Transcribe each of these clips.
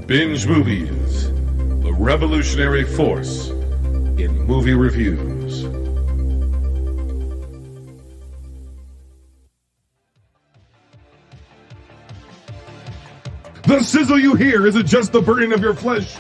Binge Movies, the revolutionary force in movie reviews. The sizzle you hear isn't just the burning of your flesh.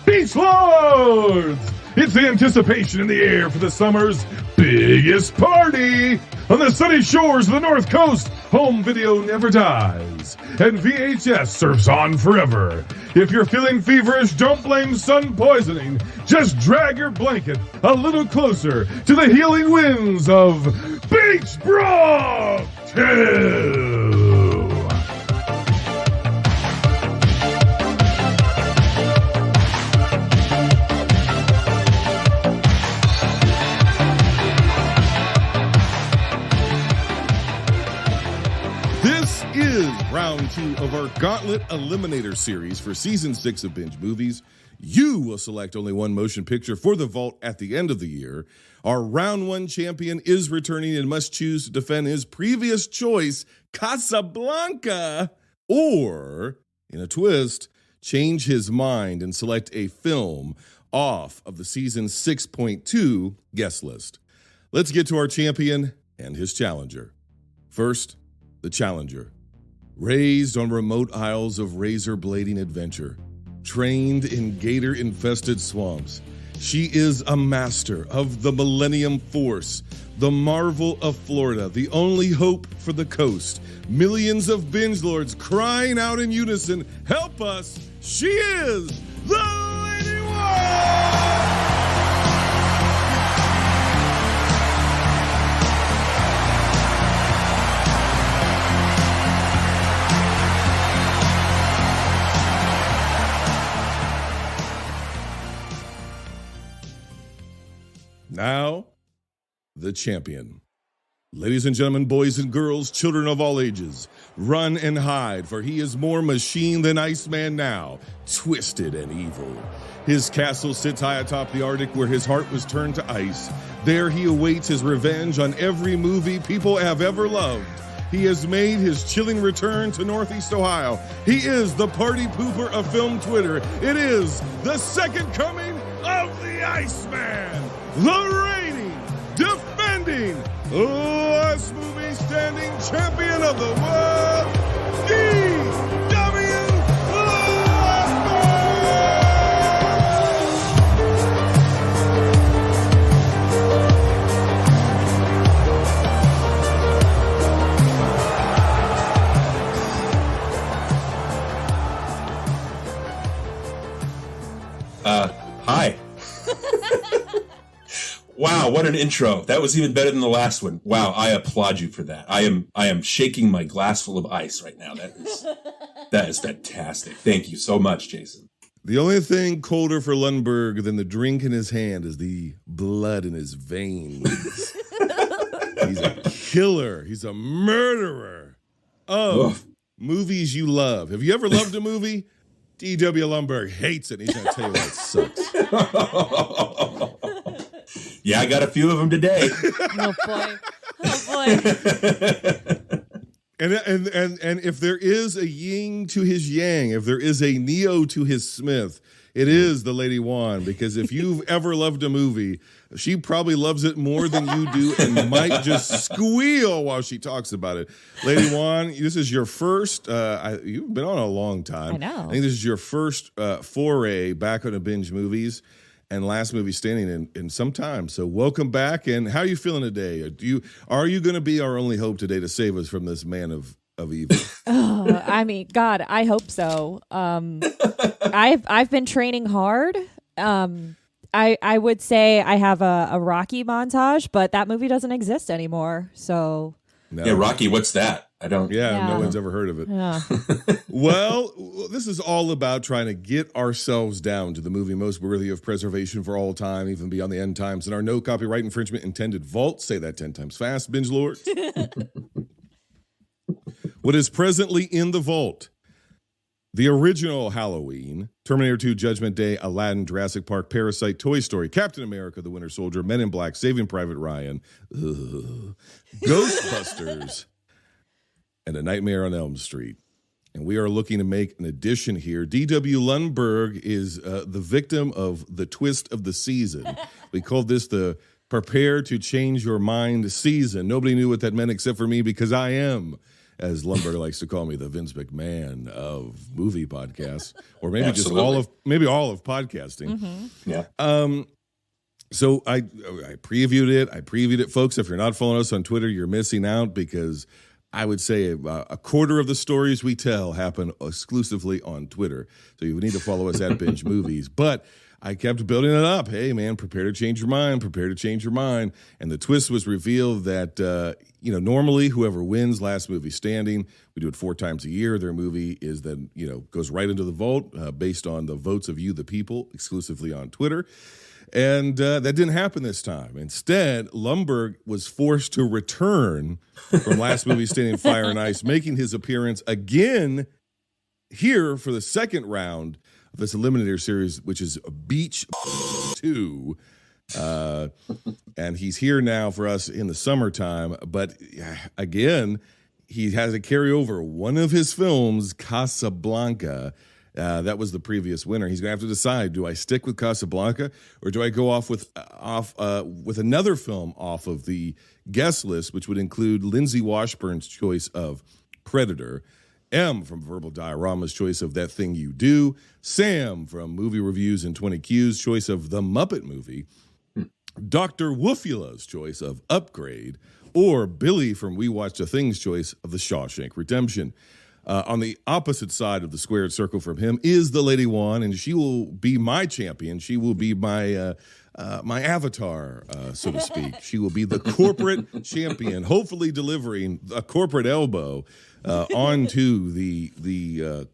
Beach Lords! It's the anticipation in the air for the summer's biggest party. On the sunny shores of the North Coast, home video never dies, and VHS serves on forever. If you're feeling feverish, don't blame sun poisoning. Just drag your blanket a little closer to the healing winds of Beach Brawl 2. This is round 2 of our Gauntlet Eliminator series for season 6 of Binge Movies. You will select only one motion picture for the vault at the end of the year. Our round 1 champion is returning and must choose to defend his previous choice, Casablanca, or, in a twist, change his mind and select a film off of the season 6.2 guest list. Let's get to our champion and his challenger. First, the challenger. Raised on remote isles of razor-blading adventure, trained in gator-infested swamps, she is a master of the Millennium Force, the marvel of Florida, the only hope for the coast. Millions of binge lords crying out in unison, "Help us!" She is the Lady-Wan! Now, the champion. Ladies and gentlemen, boys and girls, children of all ages, run and hide, for he is more machine than Iceman now, twisted and evil. His castle sits high atop the Arctic where his heart was turned to ice. There he awaits his revenge on every movie people have ever loved. He has made his chilling return to Northeast Ohio. He is the party pooper of film Twitter. It is the second coming of the Iceman. The reigning, defending, last movie standing champion of the world, D.W. Hi. Wow, what an intro. That was even better than the last one. Wow, I applaud you for that. I am shaking my glass full of ice right now. That is fantastic. Thank you so much, Jason. The only thing colder for Lundberg than the drink in his hand is the blood in his veins. He's a killer. He's a murderer. Movies you love. Have you ever loved a movie? D.W. Lundberg hates it. He's going to tell you why it sucks. Yeah, I got a few of them today. Oh boy. Oh boy. And if there is a yin to his yang, if there is a Neo to his Smith, it is the Lady-Wan, because if you've ever loved a movie, she probably loves it more than you do and might just squeal while she talks about it. Lady-Wan, this is your first, you've been on a long time. I know. I think this is your first foray back on the Binge Movies and last movie standing in some time. So welcome back. And how are you feeling today? Are you going to be our only hope today to save us from this man of evil? Oh, I mean, God, I hope so. I've been training hard. I would say I have a Rocky montage, but that movie doesn't exist anymore. So no. Yeah, Rocky, what's that? I don't. Yeah, no one's ever heard of it. Yeah. Well, this is all about trying to get ourselves down to the movie most worthy of preservation for all time, even beyond the end times, in our no copyright infringement intended vault. Say that 10 times fast, Binge Lords. What is presently in the vault? The original Halloween, Terminator 2, Judgment Day, Aladdin, Jurassic Park, Parasite, Toy Story, Captain America, The Winter Soldier, Men in Black, Saving Private Ryan, Ghostbusters, and A Nightmare on Elm Street. and we are looking to make an addition here. D.W. Lundberg is the victim of the twist of the season. We called this the Prepare to Change Your Mind season. Nobody knew what that meant except for me, because I am, as Lundberg likes to call me, the Vince McMahon of movie podcasts, or maybe Absolutely. all of podcasting. Mm-hmm. Yeah. So I previewed it. I previewed it, folks. If you're not following us on Twitter, you're missing out, because I would say a quarter of the stories we tell happen exclusively on Twitter. So you need to follow us at Binge Movies. But I kept building it up. Hey, man, prepare to change your mind. Prepare to change your mind. And the twist was revealed that, normally whoever wins last movie standing, we do it 4 times a year. Their movie is then, goes right into the vault based on the votes of you, the people, exclusively on Twitter. And that didn't happen this time. Instead, Lundberg was forced to return from last movie standing, Fire and Ice, making his appearance again here for the second round of this Eliminator series, which is Beach 2. And he's here now for us in the summertime. But again, he has to carry over one of his films, Casablanca. That was the previous winner. He's going to have to decide: do I stick with Casablanca, or do I go off with another film off of the guest list, which would include Lindsay Washburn's choice of Predator, M from Verbal Diorama's choice of That Thing You Do, Sam from Movie Reviews and 20 Q's choice of The Muppet Movie, Dr. Woofula's choice of Upgrade, or Billy from We Watch the Thing's choice of The Shawshank Redemption. On the opposite side of the squared circle from him is the Lady-Wan, and she will be my champion. She will be my my avatar, so to speak. She will be the corporate champion, hopefully delivering a corporate elbow onto the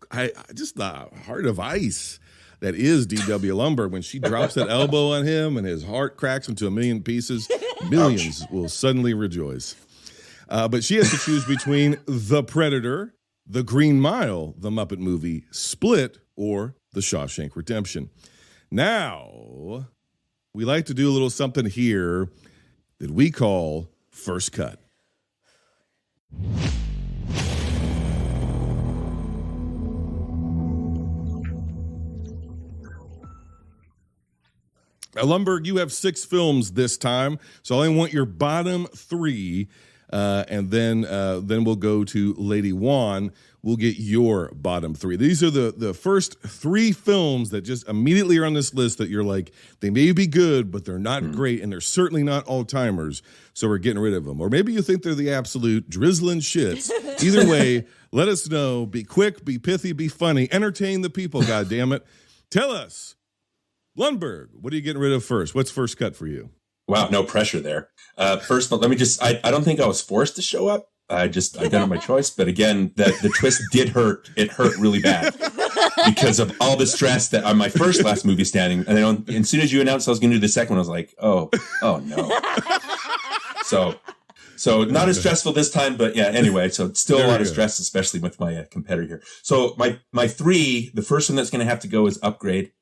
heart of ice that is D.W. Lundberg. When she drops that elbow on him and his heart cracks into a million pieces, millions will suddenly rejoice. But she has to choose between The Predator, The Green Mile, The Muppet Movie, Split, or The Shawshank Redemption. Now, we like to do a little something here that we call First Cut. Now, Lundberg, you have 6 films this time, so I want your bottom 3. And then we'll go to Lady-Wan. We'll get your bottom 3. These are the first 3 films that just immediately are on this list that you're like, they may be good, but they're not great, and they're certainly not all-timers, so we're getting rid of them. Or maybe you think they're the absolute drizzling shits. Either way, let us know. Be quick, be pithy, be funny. Entertain the people, goddammit. Tell us, Lundberg, what are you getting rid of first? What's First Cut for you? Wow, no pressure there. First, but let me just, I don't think I was forced to show up. I done it my choice. But again, the twist did hurt. It hurt really bad because of all the stress that on my last movie standing. And then as soon as you announced I was going to do the second one, I was like, oh no. So not as stressful this time, but yeah, anyway, so still a lot of stress, especially with my competitor here. So my 3, the first one that's going to have to go is Upgrade.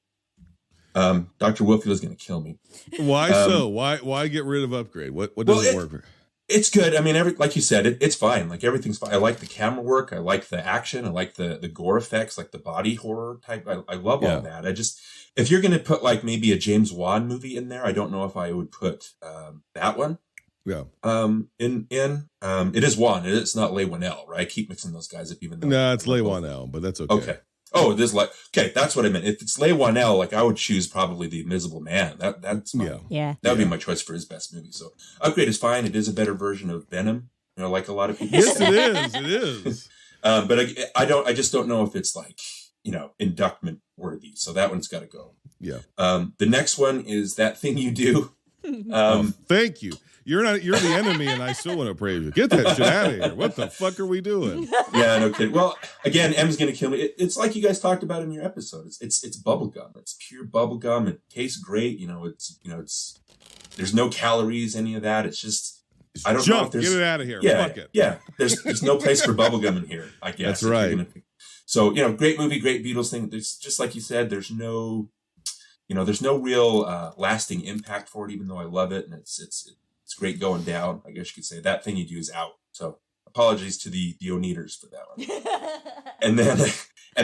Dr. Woofula is going to kill me. Why so? Why get rid of Upgrade? What doesn't work? It's good. I mean, like you said, it's fine. Like everything's fine. I like the camera work. I like the action. I like the gore effects, like the body horror type. I love all that. If you're going to put like maybe a James Wan movie in there, I don't know if I would put that one. Yeah. It is Wan. It's not Lei-Wan, right? I keep mixing those guys up even though. No, it's Lei-Wan, but that's okay. Okay. Oh, it is okay. That's what I meant. If it's Lei-Wan, like I would choose probably The Invisible Man. That's that would be my choice for his best movie. So Upgrade is fine. It is a better version of Venom. Like a lot of people. Yes, it is. But I just don't know if it's like inductment worthy. So that one's got to go. Yeah. The next one is That Thing You Do. Thank you. You're the enemy, and I still want to praise you. Get that shit out of here. What the fuck are we doing? Yeah, no kidding. Well, again, M's gonna kill me. It's like you guys talked about in your episode. It's bubble gum. It's pure bubble gum. It tastes great. It's there's no calories, any of that. It's just I don't know if there's get it out of here. Yeah, Fuck it. Yeah. There's no place for bubble gum in here. I guess that's right. So great movie, great Beatles thing. There's just like you said. There's no real lasting impact for it, even though I love it and it's great going down. I guess you could say That Thing You Do is out. So apologies to the Oneaters for that one. and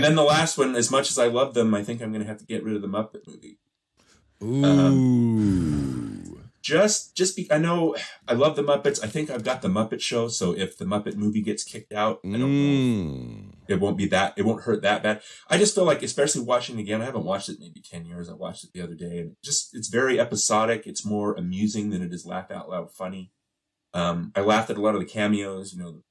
then the last one, as much as I love them, I think I'm going to have to get rid of the Muppet movie. Ooh. I know I love the Muppets. I think I've got the Muppet Show, so if the Muppet movie gets kicked out, I don't know. It won't hurt that bad. I just feel like, especially watching it again, I haven't watched it in maybe 10 years. I watched it the other day, and it's very episodic. It's more amusing than it is laugh out loud funny. I laughed at a lot of the cameos, Milton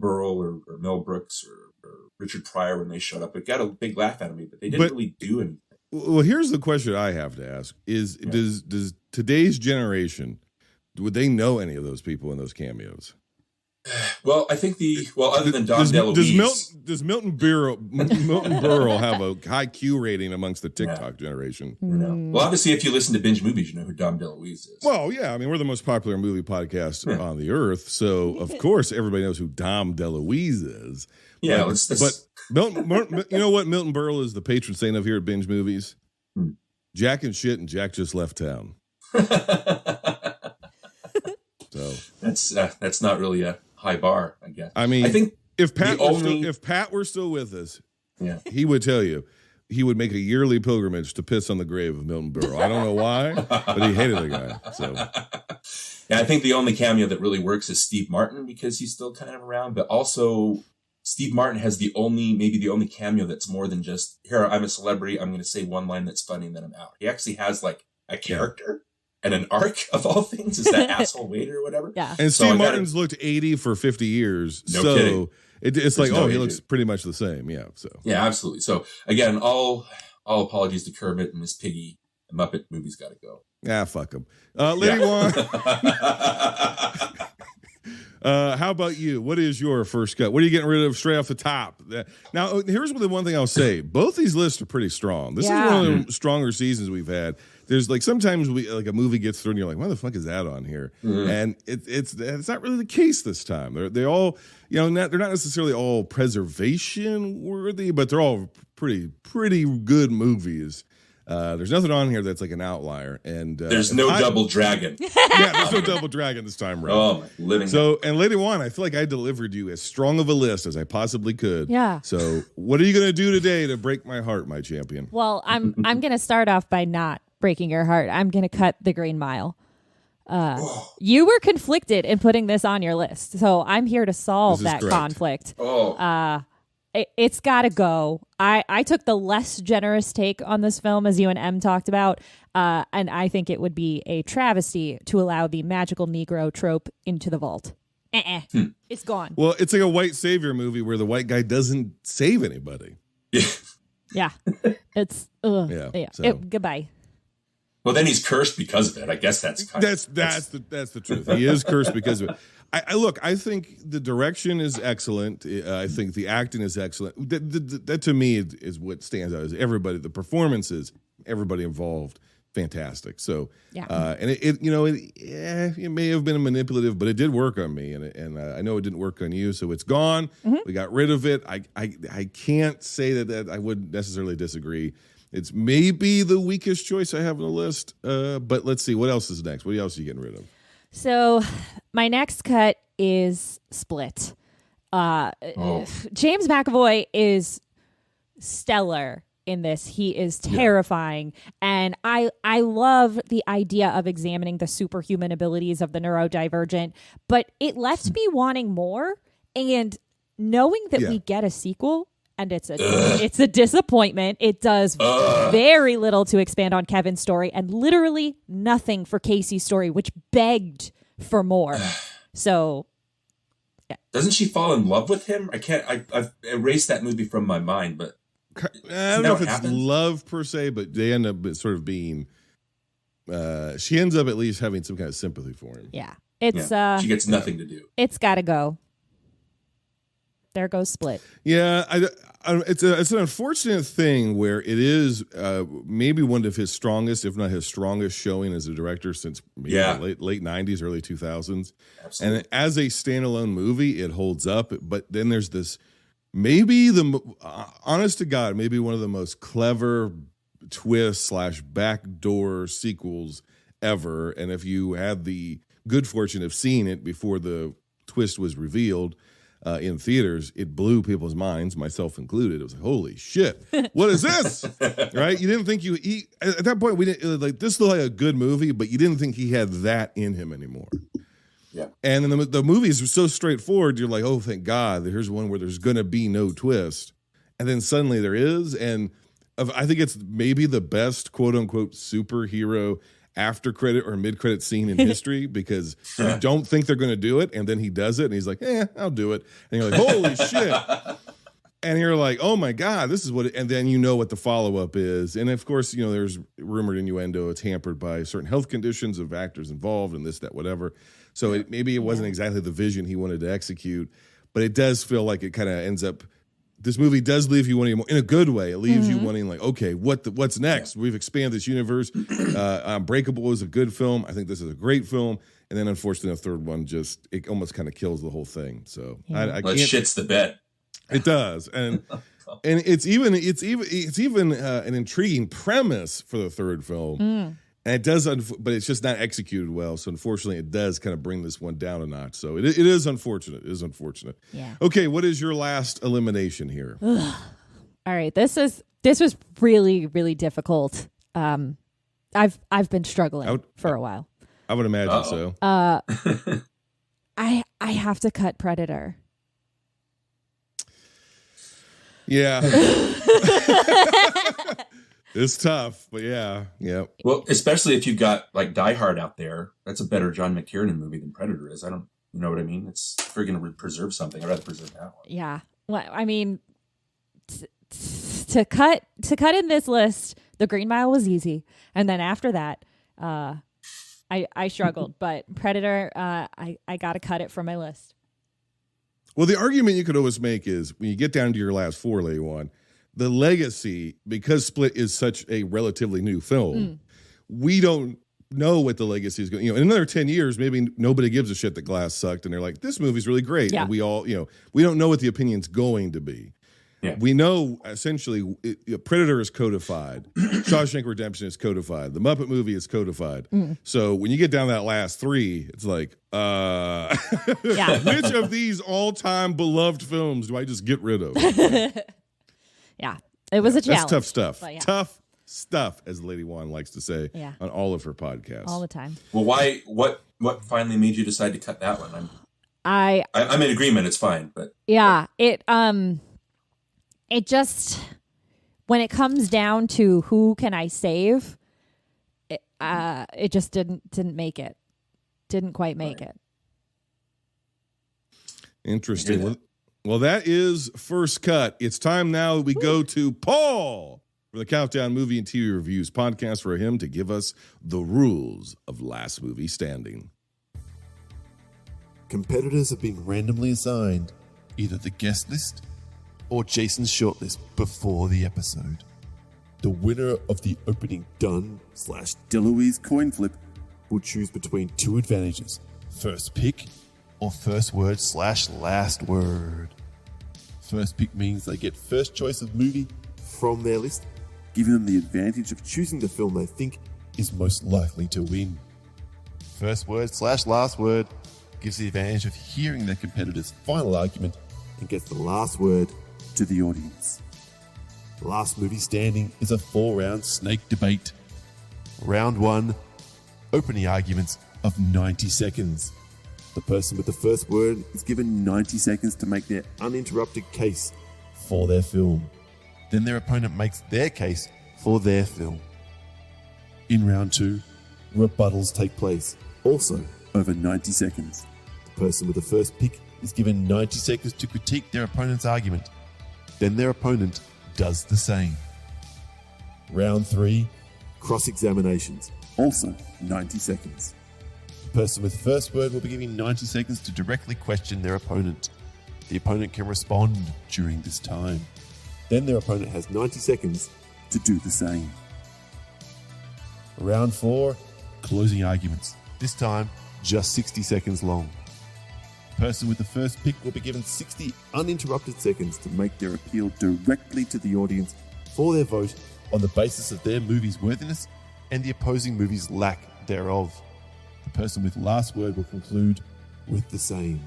Berle or Mel Brooks or Richard Pryor when they showed up. It got a big laugh out of me, but they didn't really do anything. Well, here's the question I have to ask: does today's generation, would they know any of those people in those cameos? Well, I think other than Dom DeLuise, does Milton Berle have a high Q rating amongst the TikTok generation? No. Well, obviously, if you listen to Binge Movies, you know who Dom DeLuise is. Well, yeah, I mean, we're the most popular movie podcast on the earth, so of course everybody knows who Dom DeLuise is. Yeah, but Milton, you know what Milton Berle is the patron saint of here at Binge Movies? Jack and shit, and Jack just left town. So that's not really a high bar, I guess. I mean, I think if Pat were still with us, he would tell you he would make a yearly pilgrimage to piss on the grave of Milton Berle. I don't know why, but he hated the guy. So yeah, I think the only cameo that really works is Steve Martin because he's still kind of around, but also Steve Martin has maybe the only cameo that's more than just, here, I'm a celebrity, I'm going to say one line that's funny and then I'm out. He actually has like a character and an arc of all things. Is that asshole waiter or whatever? Yeah. And Steve Martin's looked 80 for 50 years. No kidding. It's like, he looks pretty much the same. Yeah. So yeah, absolutely. So again, all apologies to Kermit and Miss Piggy. The Muppet movie's got to go. Ah, fuck them. Lady-Wan. How about you? What is your first cut? What are you getting rid of straight off the top? Now, here's the one thing I'll say. Both these lists are pretty strong. This is one of the stronger seasons we've had. There's like sometimes a movie gets through and you're like, why the fuck is that on here? And it's not really the case this time. They all, they're not necessarily all preservation worthy, but they're all pretty good movies. There's nothing on here that's like an outlier, and there's no double dragon. Yeah, there's no double dragon this time around. Oh, my living. So, and Lady-Wan, I feel like I delivered you as strong of a list as I possibly could. Yeah. So, what are you going to do today to break my heart, my champion? Well, I'm going to start off by not breaking your heart. I'm going to cut The Green Mile. You were conflicted in putting this on your list, so I'm here to solve that conflict. It's got to go. I took the less generous take on this film, as you and Em talked about, and I think it would be a travesty to allow the magical Negro trope into the vault. It's gone. Well, it's like a white savior movie where the white guy doesn't save anybody. Yeah. It's goodbye. Well, then he's cursed because of it. I guess that's the truth. He is cursed because of it. I think the direction is excellent. I think the acting is excellent. That to me is what stands out. Is the performances, everybody involved, fantastic. So, and it may have been manipulative, but it did work on me, and I know it didn't work on you. So it's gone. We got rid of it. I can't say that I wouldn't necessarily disagree. It's maybe the weakest choice I have on the list, but let's see. What else is next? What else are you getting rid of? So my next cut is Split. James McAvoy is stellar in this. He is terrifying. And I love the idea of examining the superhuman abilities of the neurodivergent, but it left me wanting more. And knowing that we get a sequel, and it's a disappointment. It does very little to expand on Kevin's story and literally nothing for Casey's story, which begged for more. So, doesn't she fall in love with him? I've erased that movie from my mind, but I don't know if it's love per se, but they end up sort of being. She ends up at least having some kind of sympathy for him. Yeah, it's she gets nothing to do. It's got to go. There goes Split. Yeah, it's an unfortunate thing where it is maybe one of his strongest, if not his strongest, showing as a director since late 90s, early 2000s. Absolutely. And as a standalone movie, it holds up. But then there's this, maybe honest to God, maybe one of the most clever twist / backdoor sequels ever. And if you had the good fortune of seeing it before the twist was revealed, in theaters, it blew people's minds, myself included. It was like, holy shit, what is this? Right? You didn't think at that point, we didn't like this looked like a good movie, but you didn't think he had that in him anymore. Yeah. And then the movies were so straightforward. You're like, oh, thank God, here's one where there's going to be no twist. And then suddenly there is. And I think it's maybe the best quote unquote superhero after credit or mid credit scene in history, because you don't think they're going to do it. And then he does it and he's like, I'll do it. And you're like, holy shit. And you're like, oh my God, this is what and then you know what the follow-up is. And of course, there's rumored innuendo. It's hampered by certain health conditions of actors involved and this, that, whatever. So maybe it wasn't exactly the vision he wanted to execute, but it does feel like it kind of ends up. This movie does leave you wanting more in a good way. It leaves you wanting like, okay, what's next? We've expanded this universe. Unbreakable is a good film. I think this is a great film. And then unfortunately, the third one it almost kind of kills the whole thing. So I can't. It shits the bed. It does, and it's even an intriguing premise for the third film. And it does, but it's just not executed well. So unfortunately, it does kind of bring this one down a notch. So it is unfortunate. It is unfortunate. Yeah. Okay, what is your last elimination here? All right, this was really, really difficult. I've been struggling for a while. I would imagine so. I have to cut Predator. Yeah. It's tough, but yeah. Well, especially if you've got like Die Hard out there, that's a better John McTiernan movie than Predator is. You know what I mean? If we're going to preserve something, I'd rather preserve that one. Yeah. Well, I mean, to cut in this list, The Green Mile was easy, and then after that, I struggled. But Predator, I got to cut it from my list. Well, the argument you could always make is when you get down to your last four, Lady-Wan, the legacy, because Split is such a relatively new film, we don't know what the legacy is going. In another 10 years, maybe nobody gives a shit that Glass sucked, and they're like, "This movie's really great." Yeah. And we all, we don't know what the opinion's going to be. Yeah. We know essentially Predator is codified, Shawshank Redemption is codified, the Muppet movie is codified. So when you get down to that last three, it's like, which of these all-time beloved films do I just get rid of? Yeah, it was a challenge. That's tough stuff. Yeah. Tough stuff, as Lady-Wan likes to say on all of her podcasts. All the time. Well, why? What finally made you decide to cut that one? I'm in agreement. It's fine, but it just, when it comes down to who can I save, it just didn't make it. Didn't quite make it. Interesting. Well, that is First Cut. It's time now we go to Paul for the Countdown Movie and TV Reviews podcast for him to give us the rules of Last Movie Standing. Competitors have been randomly assigned either the guest list or Jason's shortlist before the episode. The winner of the opening done/Deloise coin flip will choose between two advantages: first pick or first word/last word. First pick means they get first choice of movie from their list, giving them the advantage of choosing the film they think is most likely to win. First word/last word gives the advantage of hearing their competitor's final argument and gets the last word to the audience. Last Movie Standing is a 4-round snake debate. Round 1, opening arguments of 90 seconds. The person with the first word is given 90 seconds to make their uninterrupted case for their film. Then their opponent makes their case for their film. In round 2, rebuttals take place, also over 90 seconds. The person with the first pick is given 90 seconds to critique their opponent's argument. Then their opponent does the same. Round 3, cross-examinations, also 90 seconds. The person with the first word will be given 90 seconds to directly question their opponent. The opponent can respond during this time. Then their opponent has 90 seconds to do the same. Round 4, closing arguments. This time, just 60 seconds long. The person with the first pick will be given 60 uninterrupted seconds to make their appeal directly to the audience for their vote on the basis of their movie's worthiness and the opposing movie's lack thereof. The person with last word will conclude with the same.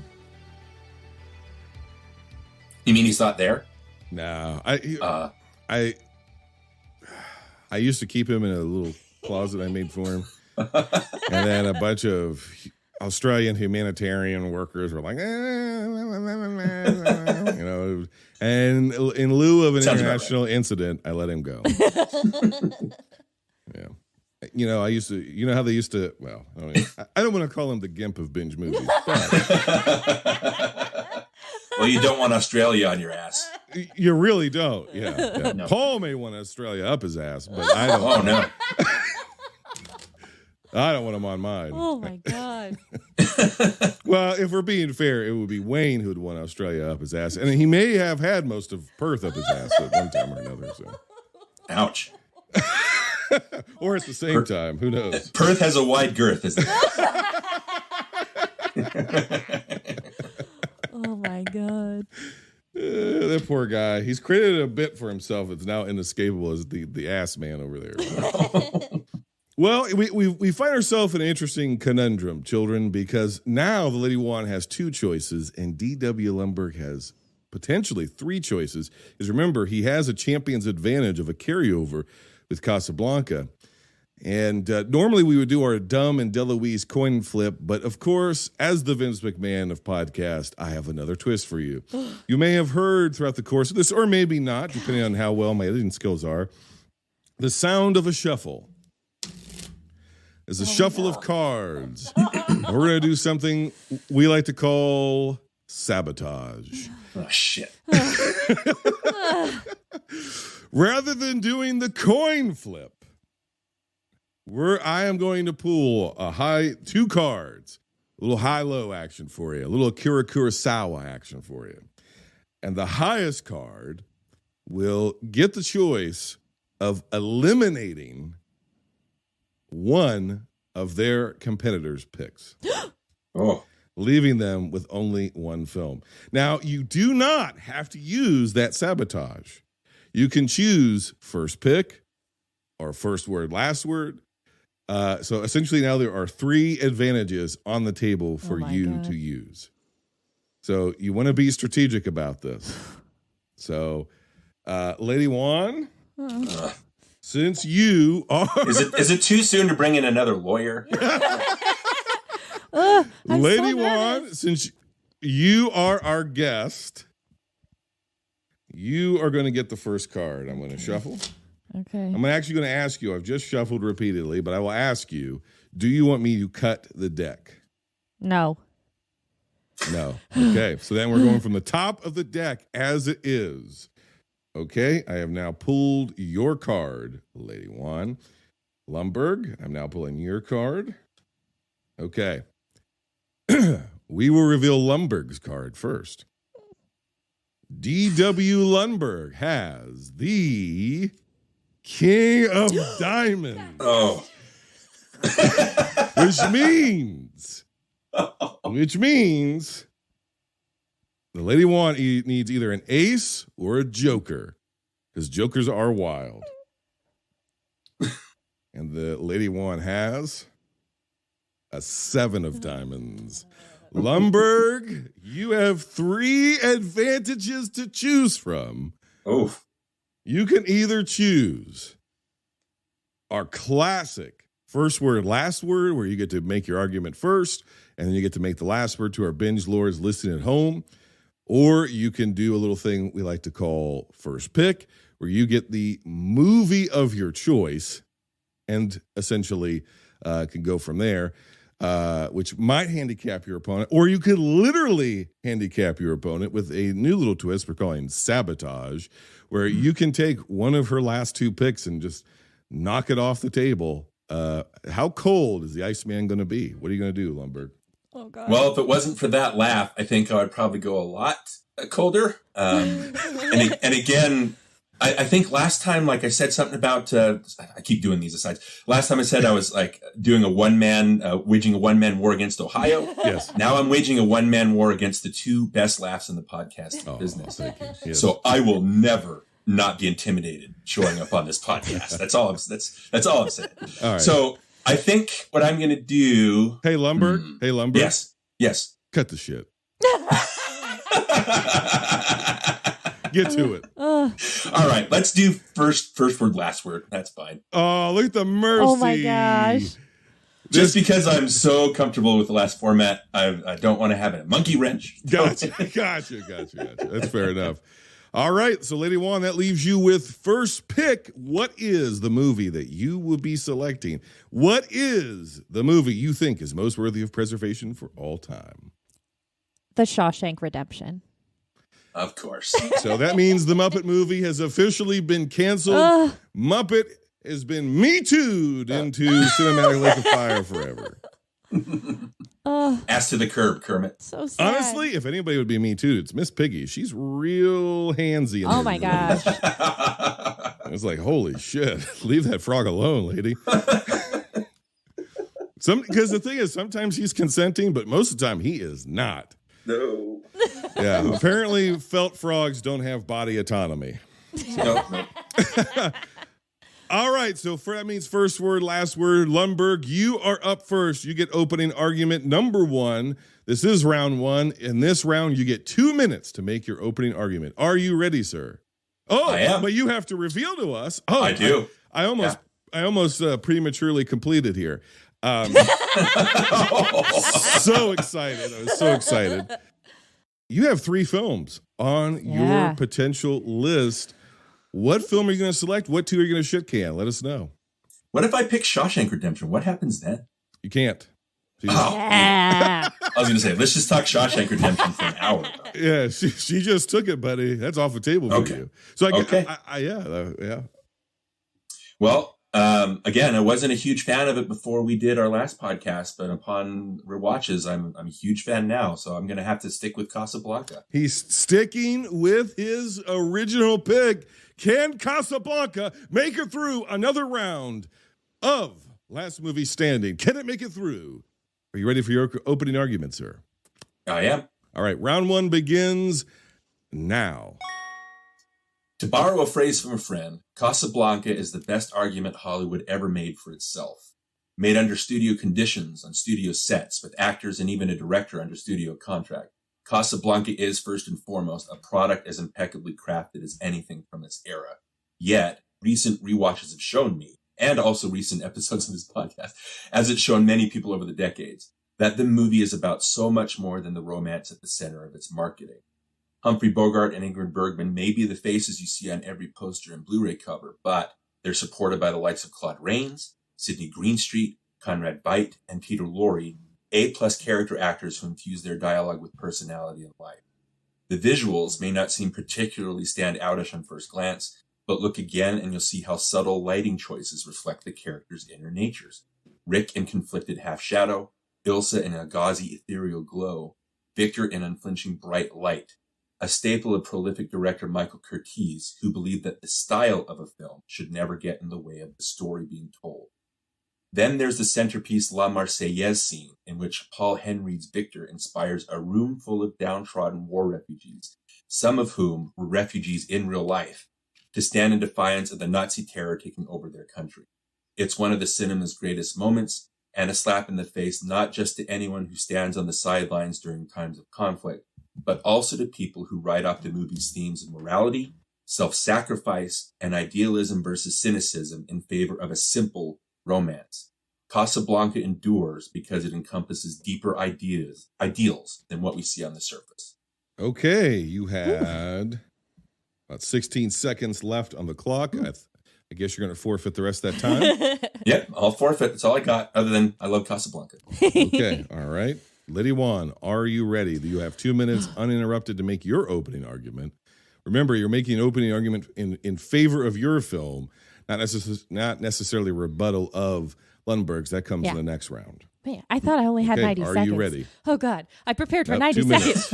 You mean he's not there? No, I used to keep him in a little closet I made for him, and then a bunch of Australian humanitarian workers were like, and in lieu of an international incident, I let him go. Yeah. I used to, how they used to, well, I don't want to call him the Gimp of Binge Movies. But well, you don't want Australia on your ass. You really don't. Yeah. No. Paul may want Australia up his ass, but I don't. Oh, no. I don't want him on mine. Oh, my God. Well, if we're being fair, it would be Wayne who'd want Australia up his ass. And he may have had most of Perth up his ass at one time or another. So. Ouch. Or at the same time. Who knows? Perth has a wide girth, isn't it? Oh, my God. That poor guy. He's created a bit for himself. It's now inescapable as the ass man over there. Well, we find ourselves in an interesting conundrum, children, because now the Lady-Wan has two choices and D.W. Lundberg has potentially three choices. Because remember, he has a champion's advantage of a carryover with Casablanca. And normally we would do our Dumb and DeLuise coin flip, but of course, as the Vince McMahon of podcast, I have another twist for you. You may have heard throughout the course of this, or maybe not, depending on how well my editing skills are, the sound of a shuffle. It's a shuffle of cards. We're going to do something we like to call sabotage. Oh, shit. Rather than doing the coin flip, I am going to pull two cards, a little high-low action for you, a little Akira Kurosawa action for you. And the highest card will get the choice of eliminating one of their competitors' picks. Oh. Leaving them with only one film. Now, you do not have to use that sabotage. You can choose first pick or first word, last word. So essentially now there are three advantages on the table for you to use. So you want to be strategic about this. So, Lady-Wan, since you are... Is it too soon to bring in another lawyer? Lady-Wan, since you are our guest, you are going to get the first card. I'm going to shuffle. Okay. I'm actually going to ask you, I've just shuffled repeatedly, but I will ask you, do you want me to cut the deck? No. No. Okay. So then we're going from the top of the deck as it is. Okay. I have now pulled your card, Lady-Wan. Lundberg, I'm now pulling your card. Okay. We will reveal Lundberg's card first. D.W. Lundberg has the King of Diamonds. Oh. Which means the Lady-Wan needs either an ace or a joker, because jokers are wild. And the Lady-Wan has a 7 of diamonds. Lundberg, you have 3 advantages to choose from. Oh. You can either choose our classic first word, last word, where you get to make your argument first, and then you get to make the last word to our binge lords listening at home. Or you can do a little thing we like to call first pick, where you get the movie of your choice and essentially can go from there, which might handicap your opponent. Or you could literally handicap your opponent with a new little twist we're calling sabotage, where you can take one of her last 2 picks and just knock it off the table. How cold is the Iceman going to be? What are you going to do, Lundberg? Oh, God. Well, if it wasn't for that laugh, I think I would probably go a lot colder. And again, I think last time, like I said something about, I keep doing these asides. Last time I said I was like doing waging a one-man war against Ohio. Yes. Now I'm waging a one-man war against the 2 best laughs in the podcast business. Thank you. Yes. So I will never not be intimidated showing up on this podcast. That's all I'm saying. All right. So I think what I'm going to do. Hey, Lundberg. Hey, Lundberg. Yes. Cut the shit. Get to it. All right, let's do first word, last word. That's fine. Oh, look at the mercy. Oh my gosh. Just because I'm so comfortable with the last format, I don't want to have a monkey wrench. Gotcha. That's fair enough. All right, so Lady-Wan, that leaves you with first pick. What is the movie that you will be selecting? What is the movie you think is most worthy of preservation for all time? The Shawshank Redemption. Of course. So that means the Muppet movie has officially been canceled. Muppet has been Me Too'd into Cinematic Lake of Fire forever. Ass to the curb, Kermit. So sad. Honestly, if anybody would be Me Too'd, it's Miss Piggy. She's real handsy. Oh my gosh. It's like, holy shit. Leave that frog alone, lady. Because the thing is, sometimes he's consenting, but most of the time he is not. No. Yeah, apparently felt frogs don't have body autonomy. No. All right, so that means first word, last word. Lundberg, you are up first. You get opening argument number 1. This is round 1. In this round, you get 2 minutes to make your opening argument. Are you ready, sir? Oh, I am. But you have to reveal to us. Oh, I do. I almost prematurely completed here. So excited. I was so excited. You have 3 films on your potential list. What film are you going to select? What 2 are you going to shit can? Let us know. What if I pick Shawshank Redemption? What happens then? You can't. Yeah. I was going to say, let's just talk Shawshank Redemption for an hour. Yeah, she just took it, buddy. That's off the table for you. So yeah. Well, again, I wasn't a huge fan of it before we did our last podcast, but upon rewatches, I'm a huge fan now. So I'm going to have to stick with Casablanca. He's sticking with his original pick. Can Casablanca make it through another round of Last Movie Standing? Can it make it through? Are you ready for your opening argument, sir? I am. All right, round 1 begins now. To borrow a phrase from a friend, Casablanca is the best argument Hollywood ever made for itself. Made under studio conditions, on studio sets, with actors and even a director under studio contract. Casablanca is, first and foremost, a product as impeccably crafted as anything from its era. Yet, recent rewatches have shown me, and also recent episodes of this podcast, as it's shown many people over the decades, that the movie is about so much more than the romance at the center of its marketing. Humphrey Bogart and Ingrid Bergman may be the faces you see on every poster and Blu-ray cover, but they're supported by the likes of Claude Rains, Sidney Greenstreet, Conrad Veidt, and Peter Lorre, A-plus character actors who infuse their dialogue with personality and life. The visuals may not seem particularly stand-outish on first glance, but look again and you'll see how subtle lighting choices reflect the characters' inner natures. Rick in conflicted half-shadow, Ilsa in a gauzy ethereal glow, Victor in unflinching bright light. A staple of prolific director Michael Curtiz, who believed that the style of a film should never get in the way of the story being told. Then there's the centerpiece La Marseillaise scene, in which Paul Henreid's Victor inspires a room full of downtrodden war refugees, some of whom were refugees in real life, to stand in defiance of the Nazi terror taking over their country. It's one of the cinema's greatest moments, and a slap in the face not just to anyone who stands on the sidelines during times of conflict, but also to people who write off the movie's themes of morality, self-sacrifice, and idealism versus cynicism in favor of a simple romance. Casablanca endures because it encompasses deeper ideals than what we see on the surface. Okay, you had about 16 seconds left on the clock. I guess you're going to forfeit the rest of that time. Yep, I'll forfeit. That's all I got, other than I love Casablanca. Okay, all right. Lady-Wan, are you ready? You have 2 minutes uninterrupted to make your opening argument. Remember, you're making an opening argument in favor of your film, not necessarily rebuttal of Lundberg's. That comes in the next round. Man, I thought I only had 90 seconds. Are you ready? Oh, God. I prepared for 90 2 seconds.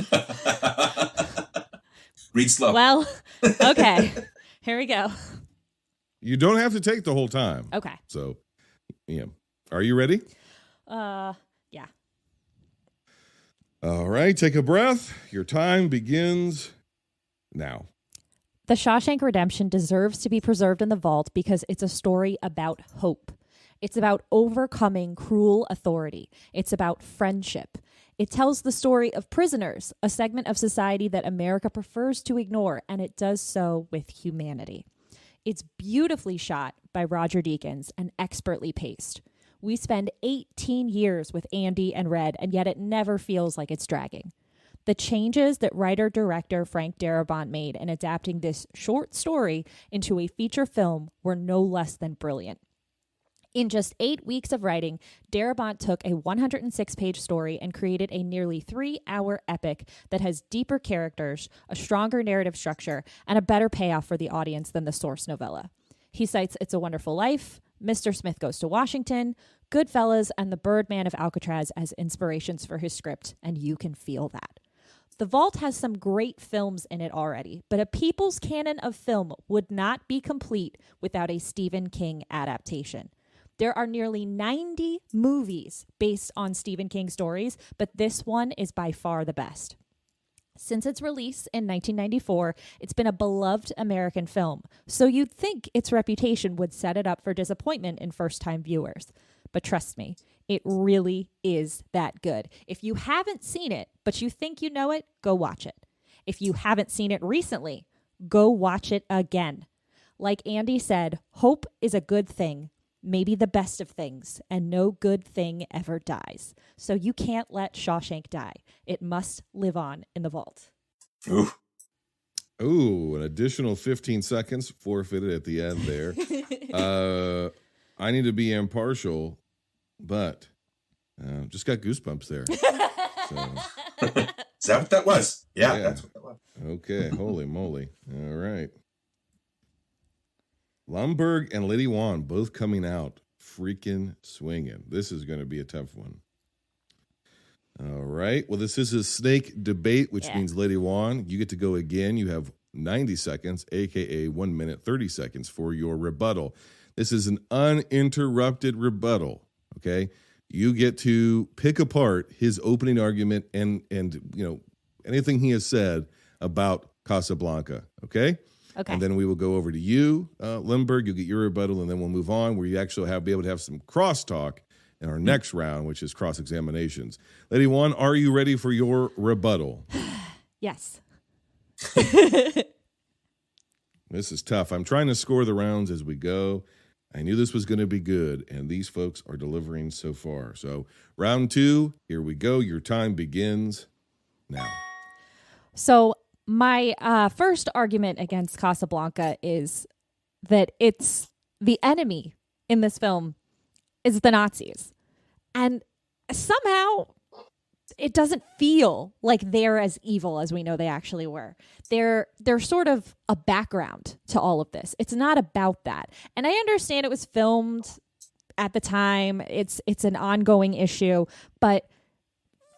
Read slow. Well, okay. Here we go. You don't have to take the whole time. Okay. So, yeah. Are you ready? Yeah. All right. Take a breath. Your time begins now. The Shawshank Redemption deserves to be preserved in the vault because it's a story about hope. It's about overcoming cruel authority. It's about friendship. It tells the story of prisoners, a segment of society that America prefers to ignore, and it does so with humanity. It's beautifully shot by Roger Deakins and expertly paced. We spend 18 years with Andy and Red, and yet it never feels like it's dragging. The changes that writer-director Frank Darabont made in adapting this short story into a feature film were no less than brilliant. In just 8 weeks of writing, Darabont took a 106-page story and created a nearly 3-hour epic that has deeper characters, a stronger narrative structure, and a better payoff for the audience than the source novella. He cites It's a Wonderful Life, Mr. Smith Goes to Washington, Goodfellas, and The Birdman of Alcatraz as inspirations for his script, and you can feel that. The Vault has some great films in it already, but a people's canon of film would not be complete without a Stephen King adaptation. There are nearly 90 movies based on Stephen King stories, but this one is by far the best. Since its release in 1994, it's been a beloved American film, so you'd think its reputation would set it up for disappointment in first-time viewers. But trust me, it really is that good. If you haven't seen it, but you think you know it, go watch it. If you haven't seen it recently, go watch it again. Like Andy said, hope is a good thing, maybe the best of things, and no good thing ever dies. So you can't let Shawshank die. It must live on in the vault. Ooh. Ooh, an additional 15 seconds forfeited at the end there. I need to be impartial, but just got goosebumps there. So. Is that what that was? Yeah, that's what that was. Okay, holy moly. All right. Lundberg and Lady-Wan both coming out freaking swinging. This is going to be a tough one. All right. Well, this is a snake debate, which means Lady-Wan, you get to go again. You have 90 seconds, a.k.a. 1 minute, 30 seconds for your rebuttal. This is an uninterrupted rebuttal, okay? You get to pick apart his opening argument and anything he has said about Casablanca, okay? Okay. And then we will go over to you, Lundberg. You'll get your rebuttal, and then we'll move on where you actually be able to have some crosstalk in our next round, which is cross-examinations. Lady-Wan, are you ready for your rebuttal? Yes. This is tough. I'm trying to score the rounds as we go. I knew this was going to be good, and these folks are delivering so far. So round 2, here we go. Your time begins now. So my first argument against Casablanca is that it's the enemy in this film is the Nazis. And somehow it doesn't feel like they're as evil as we know they actually were. They're sort of a background to all of this. It's not about that. And I understand it was filmed at the time. It's an ongoing issue, but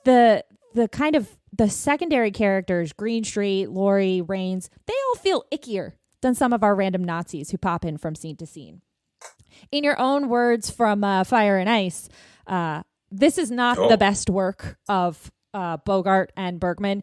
the kind of the secondary characters, Greenstreet, Laurie, Rains, they all feel ickier than some of our random Nazis who pop in from scene to scene. In your own words from Fire and Ice, this is not the best work of Bogart and Bergman.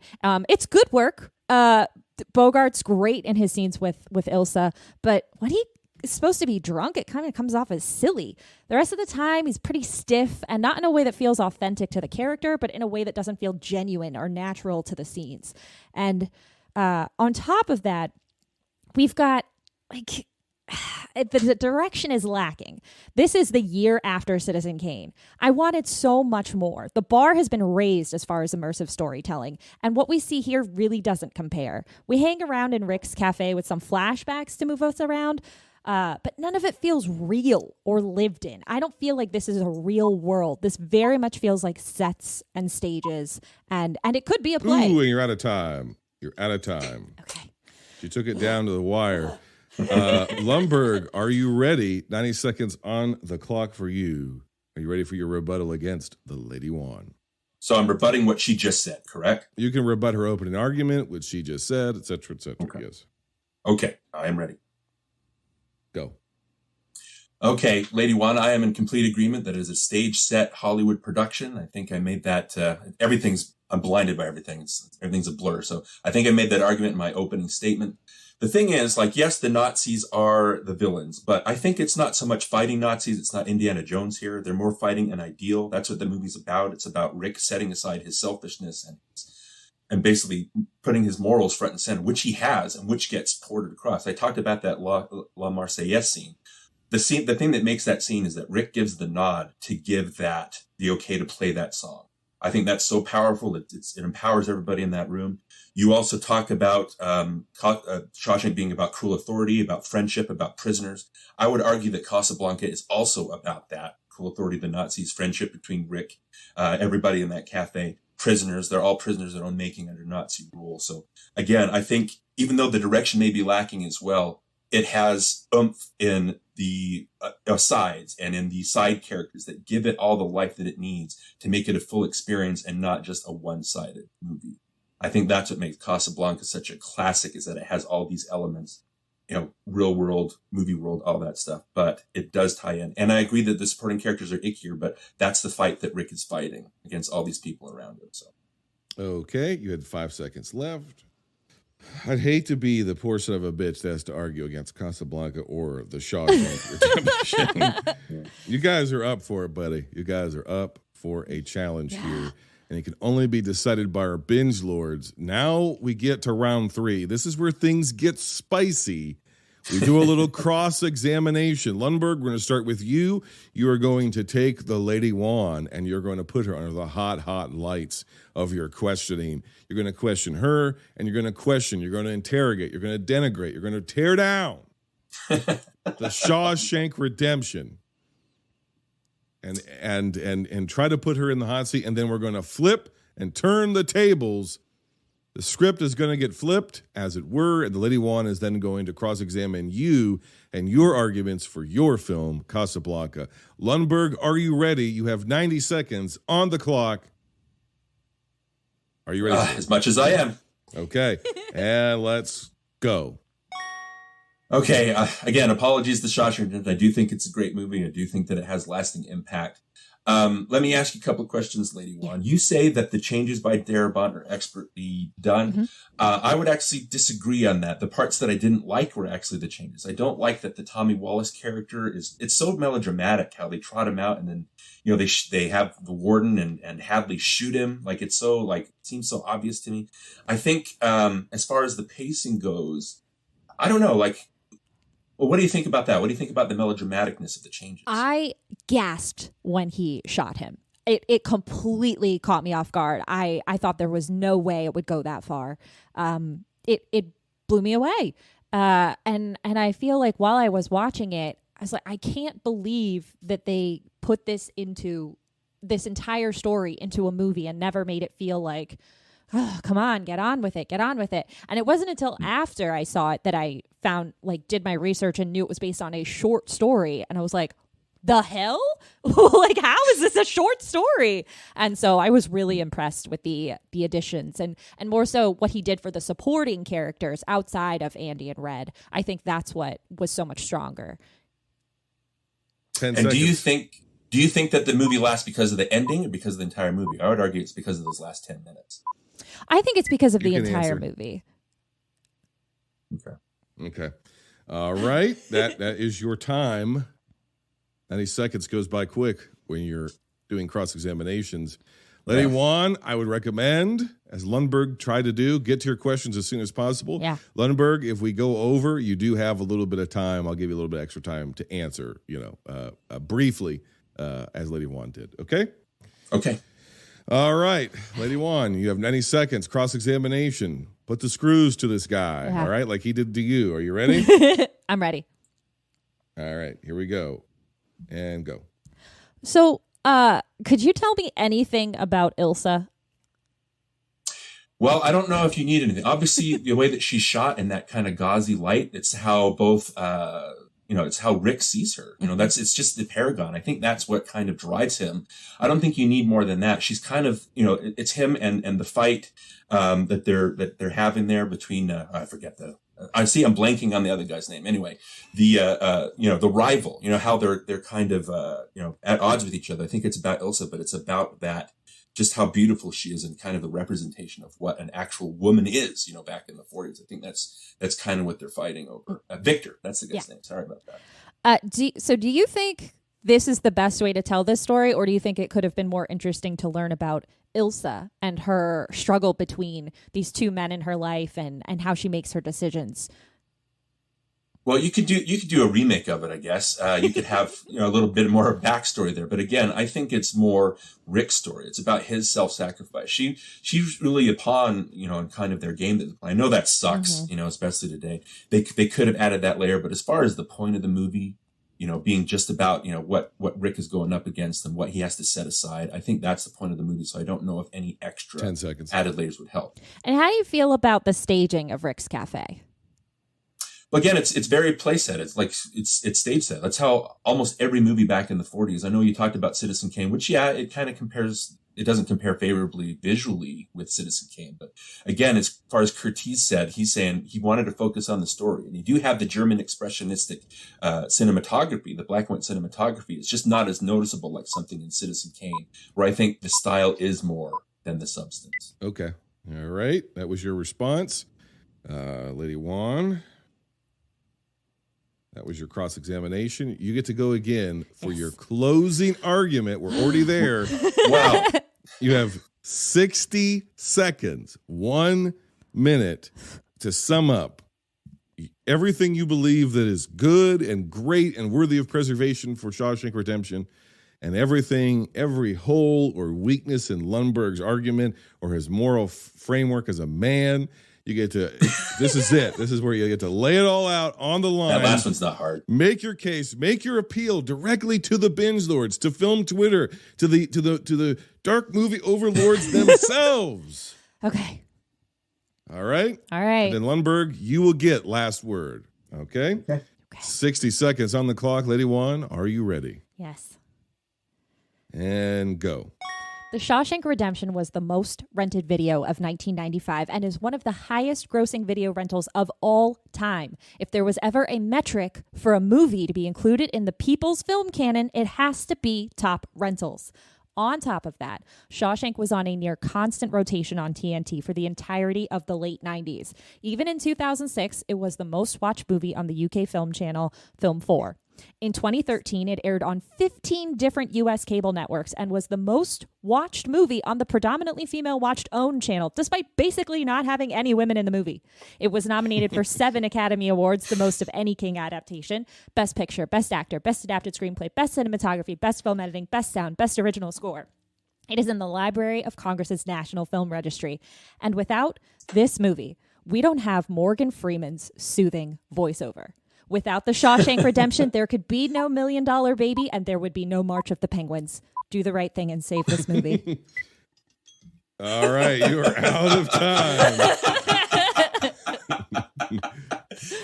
It's good work. Bogart's great in his scenes with Ilsa, but when he is supposed to be drunk, it kind of comes off as silly. The rest of the time, he's pretty stiff, and not in a way that feels authentic to the character, but in a way that doesn't feel genuine or natural to the scenes. And on top of that, we've got the direction is lacking. This is the year after Citizen Kane. I wanted so much more. The bar has been raised as far as immersive storytelling, and what we see here really doesn't compare. We hang around in Rick's cafe with some flashbacks to move us around, but none of it feels real or lived in. I don't feel like this is a real world. This very much feels like sets and stages, and it could be a play. Ooh, and you're out of time. You're out of time. Okay. She took it down to the wire. Lundberg, are you ready? 90 seconds on the clock for you. Are you ready for your rebuttal against the Lady-Wan? So I'm rebutting what she just said, correct? You can rebut her opening argument, which she just said, et cetera, et cetera. Okay. Yes. Okay, I am ready. Go. Okay, Lady-Wan, I am in complete agreement that it is a stage set Hollywood production. I think I made that, I'm blinded by everything. Everything's a blur. So I think I made that argument in my opening statement. The thing is, like, yes, the Nazis are the villains, but I think it's not so much fighting Nazis. It's not Indiana Jones here. They're more fighting an ideal. That's what the movie's about. It's about Rick setting aside his selfishness and basically putting his morals front and center, which he has and which gets ported across. I talked about that La Marseillaise scene. The thing that makes that scene is that Rick gives the nod to give that the okay to play that song. I think that's so powerful. It empowers everybody in that room. You also talk about Shawshank being about cruel authority, about friendship, about prisoners. I would argue that Casablanca is also about that. Cruel authority, the Nazis, friendship between Rick, everybody in that cafe, prisoners. They're all prisoners of their own making under Nazi rule. So again, I think even though the direction may be lacking as well, it has oomph in the sides and in the side characters that give it all the life that it needs to make it a full experience and not just a one-sided movie. I think that's what makes Casablanca such a classic, is that it has all these elements, real world, movie world, all that stuff, but it does tie in. And I agree that the supporting characters are ickier, but that's the fight that Rick is fighting against all these people around him. So, okay, you had 5 seconds left. I'd hate to be the poor son of a bitch that has to argue against Casablanca or the Shawshank Redemption. You guys are up for it, buddy. You guys are up for a challenge here. And it can only be decided by our binge lords. Now we get to round 3. This is where things get spicy. We do a little cross-examination. Lundberg, we're going to start with you. You are going to take the Lady-Wan, and you're going to put her under the hot, hot lights of your questioning. You're going to question her, and you're going to question. You're going to interrogate. You're going to denigrate. You're going to tear down the Shawshank Redemption. And try to put her in the hot seat, and then we're going to flip and turn the tables. The script is going to get flipped, as it were, and the Lady-Wan is then going to cross-examine you and your arguments for your film, Casablanca. Lundberg, are you ready? You have 90 seconds on the clock. Are you ready? As much as I am. Okay, and let's go. Okay, again, apologies to Shawshank Redemption. I do think it's a great movie. I do think that it has lasting impact. Let me ask you a couple of questions, Lady-Wan. You say that the changes by Darabont are expertly done. Mm-hmm. I would actually disagree on that. The parts that I didn't like were actually the changes. I don't like that the Tommy Wallace character it's so melodramatic how they trot him out and then, they have the warden and Hadley shoot him. Like, it's so, it seems so obvious to me. I think, as far as the pacing goes, I don't know, well, what do you think about that? What do you think about the melodramaticness of the changes? I gasped when he shot him. It completely caught me off guard. I thought there was no way it would go that far. It blew me away. And I feel like while I was watching it, I was like, I can't believe that they put this entire story into a movie and never made it feel like, oh, come on, get on with it. And it wasn't until after I saw it that I found, did my research and knew it was based on a short story. And I was like, the hell? How is this a short story? And so I was really impressed with the additions and more so what he did for the supporting characters outside of Andy and Red. I think that's what was so much stronger. 10 and seconds. do you think that the movie lasts because of the ending or because of the entire movie? I would argue it's because of those last 10 minutes. I think it's because of You the can entire answer. movie. Okay. All right. That is your time. 90 seconds goes by quick when you're doing cross-examinations. Lady-Wan, I would recommend, as Lundberg tried to do, get to your questions as soon as possible. Yeah. Lundberg, if we go over, you do have a little bit of time. I'll give you a little bit extra time to answer, briefly, as Lady-Wan did. Okay? Okay. All right. Lady-Wan, you have 90 seconds. Cross-examination. Put the screws to this guy, all right, like he did to you. Are you ready? I'm ready. All right. Here we go. And go. So, could you tell me anything about Ilsa? Well, I don't know if you need anything. Obviously, the way that she's shot in that kind of gauzy light, it's how both, it's how Rick sees her. It's just the paragon. I think that's what kind of drives him. I don't think you need more than that. She's kind of, it's him and the fight, that they're having there between, I forget I'm blanking on the other guy's name. Anyway, the rival, how they're kind of, at odds with each other. I think it's about Ilsa, but it's about that just how beautiful she is and kind of the representation of what an actual woman is, back in the 40s. I think that's kind of what they're fighting over. Victor, that's the guy's name. Sorry about that. Do you think this is the best way to tell this story, or do you think it could have been more interesting to learn about Ilsa and her struggle between these two men in her life and how she makes her decisions? Well, you could do a remake of it, I guess. You could have a little bit more of backstory there, but again, I think it's more Rick's story. It's about his self-sacrifice. She's really a pawn, in kind of their game that they play. I know that sucks, especially today. They could have added that layer, but as far as the point of the movie, being just about what Rick is going up against and what he has to set aside, I think that's the point of the movie. So I don't know if any extra 10 seconds added layers would help. And how do you feel about the staging of Rick's Cafe? But again, it's very play set. It's like it's stage set. That's how almost every movie back in the 40s. I know you talked about Citizen Kane, which it kind of compares. It doesn't compare favorably visually with Citizen Kane, but again, as far as Curtiz said, he's saying he wanted to focus on the story, and you do have the German expressionistic cinematography, the black and white cinematography. It's just not as noticeable like something in Citizen Kane, where I think the style is more than the substance. Okay, all right, that was your response, Lady-Wan. That was your cross-examination. You get to go again for your closing argument. We're already there. Wow. You have 60 seconds, 1 minute to sum up everything you believe that is good and great and worthy of preservation for Shawshank Redemption, and every hole or weakness in Lundberg's argument or his moral framework as a man. You get to, this is it. This is where you get to lay it all out on the line. That last one's not hard. Make your case, make your appeal directly to the binge lords, to film Twitter, to the dark movie overlords themselves. Okay. All right? All right. And then Lundberg, you will get last word. Okay? 60 seconds on the clock. Lady-Wan, are you ready? Yes. And go. The Shawshank Redemption was the most rented video of 1995 and is one of the highest grossing video rentals of all time. If there was ever a metric for a movie to be included in the People's Film Canon, it has to be top rentals. On top of that, Shawshank was on a near constant rotation on TNT for the entirety of the late 90s. Even in 2006, it was the most watched movie on the UK film channel, Film 4. In 2013, it aired on 15 different U.S. cable networks and was the most watched movie on the predominantly female-watched OWN channel, despite basically not having any women in the movie. It was nominated for 7 Academy Awards, the most of any King adaptation: Best Picture, Best Actor, Best Adapted Screenplay, Best Cinematography, Best Film Editing, Best Sound, Best Original Score. It is in the Library of Congress's National Film Registry. And without this movie, we don't have Morgan Freeman's soothing voiceover. Without the Shawshank Redemption, there could be no $1 Million Baby, and there would be no March of the Penguins. Do the right thing and save this movie. All right, you are out of time.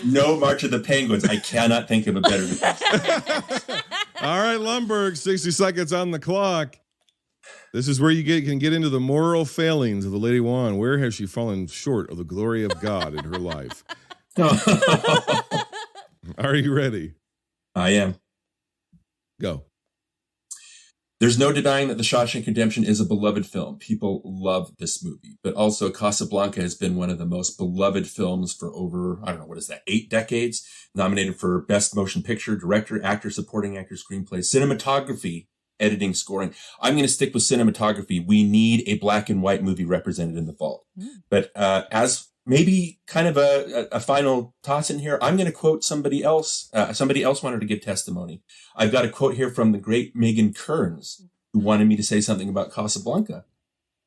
No March of the Penguins. I cannot think of a better defense. All right, Lundberg, 60 seconds on the clock. This is where you can get into the moral failings of the Lady-Wan. Where has she fallen short of the glory of God in her life? Are you ready? I am. Go. There's no denying that The Shawshank Redemption is a beloved film. People love this movie. But also, Casablanca has been one of the most beloved films for over, 8 decades. Nominated for Best Motion Picture, Director, Actor, Supporting Actor, Screenplay, Cinematography, Editing, Scoring. I'm going to stick with cinematography. We need a black and white movie represented in the vault. But as maybe kind of a final toss in here, I'm going to quote somebody else. Somebody else wanted to give testimony. I've got a quote here from the great Megan Kearns, who wanted me to say something about Casablanca.